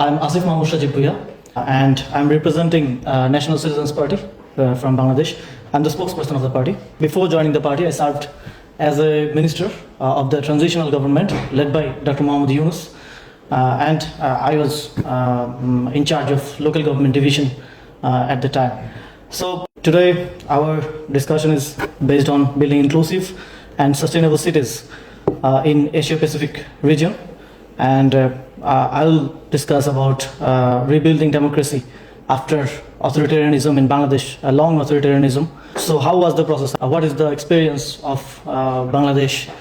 I'm Asif Vuiya, and I'm representing National Citizens Party from Bangladesh. I'm the spokesperson of the party. Before joining the party, I served as a minister of the transitional government led by Dr. Mahmud, and I was in charge of local government division at the time. So today our discussion is based on building inclusive and sustainable cities in Asia-Pacific region, and I'll discuss about rebuilding democracy after authoritarianism in Bangladesh, a long authoritarianism. So how was the process? What is the experience of Bangladesh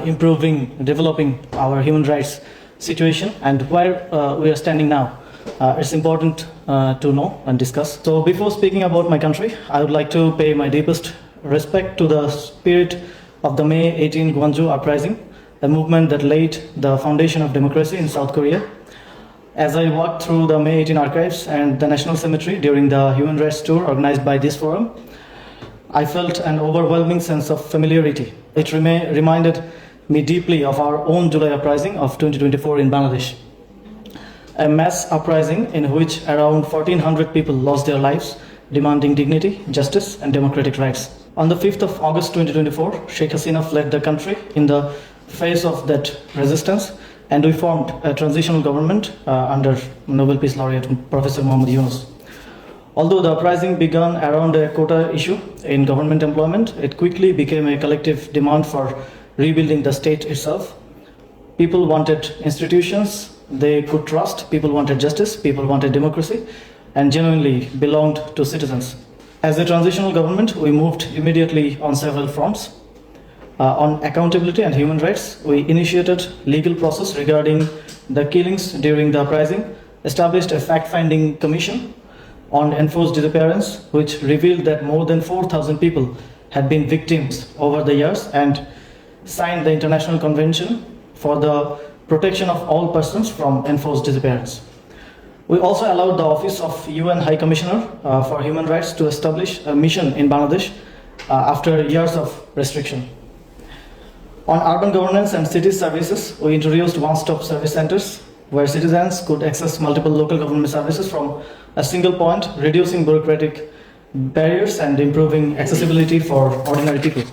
improving, developing our human rights situation, and where we are standing now? It's important to know and discuss. So before speaking about my country, I would like to pay my deepest respect to the spirit of the May 18 Gwangju uprising, a movement that laid the foundation of democracy in South Korea. As I walked through the May 18 archives and the National Cemetery during the Human Rights Tour organized by this forum, I felt an overwhelming sense of familiarity. It reminded me deeply of our own July uprising of 2024 in Bangladesh, a mass uprising in which around 1,400 people lost their lives, demanding dignity, justice, and democratic rights. On the 5th of August 2024, Sheikh Hasina fled the country in the face of that resistance, and we formed a transitional government under Nobel Peace Laureate Professor Mahmud. Although the uprising began around a quota issue in government employment, it quickly became a collective demand for rebuilding the state itself. People wanted institutions they could trust, people wanted justice, people wanted democracy, and genuinely belonged to citizens. As a transitional government, we moved immediately on several fronts. On accountability and human rights, we initiated legal process regarding the killings during the uprising, established a fact-finding commission on enforced disappearance, which revealed that more than 4,000 people had been victims over the years, and signed the International Convention for the protection of all persons from enforced disappearance. We also allowed the Office of UN High Commissioner for Human Rights to establish a mission in Bangladesh after years of restriction. On urban governance and city services, we introduced one-stop service centers where citizens could access multiple local government services from a single point, reducing bureaucratic barriers and improving accessibility for ordinary people.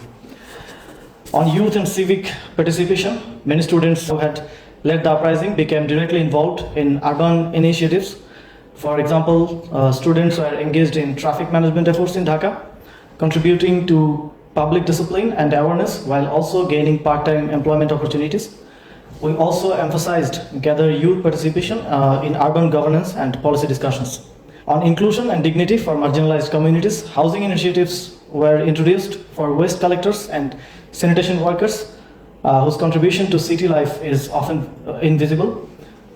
On youth and civic participation, many students who had led the uprising became directly involved in urban initiatives. For example, students were engaged in traffic management efforts in Dhaka, contributing to public discipline and awareness while also gaining part-time employment opportunities. We also emphasized gather youth participation in urban governance and policy discussions. On inclusion and dignity for marginalized communities, housing initiatives were introduced for waste collectors and sanitation workers whose contribution to city life is often invisible.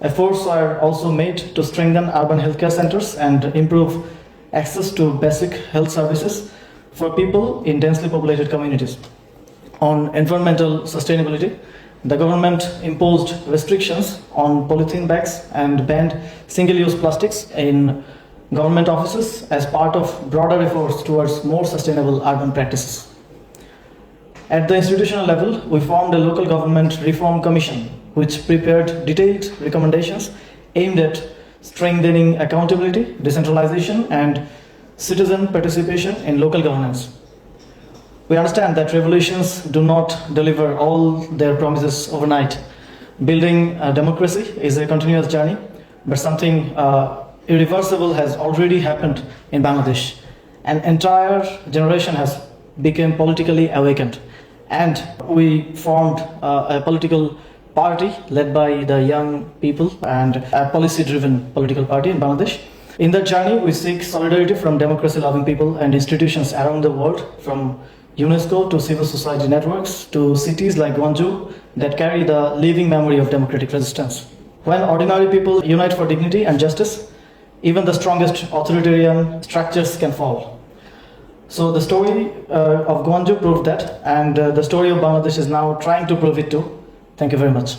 Efforts are also made to strengthen urban healthcare centers and improve access to basic health services for people in densely populated communities. On environmental sustainability, the government imposed restrictions on polythene bags and banned single-use plastics in government offices as part of broader efforts towards more sustainable urban practices. At the institutional level, we formed a local government reform commission which prepared detailed recommendations aimed at strengthening accountability, decentralization, and citizen participation in local governance. We understand that revolutions do not deliver all their promises overnight. Building a democracy is a continuous journey, but something irreversible has already happened in Bangladesh. An entire generation has become politically awakened, and we formed a political party led by the young people and a policy-driven political party in Bangladesh. In that journey, we seek solidarity from democracy-loving people and institutions around the world, from UNESCO to civil society networks to cities like Gwangju that carry the living memory of democratic resistance. When ordinary people unite for dignity and justice, even the strongest authoritarian structures can fall. So the story of Gwangju proved that, and the story of Bangladesh is now trying to prove it too. Thank you very much.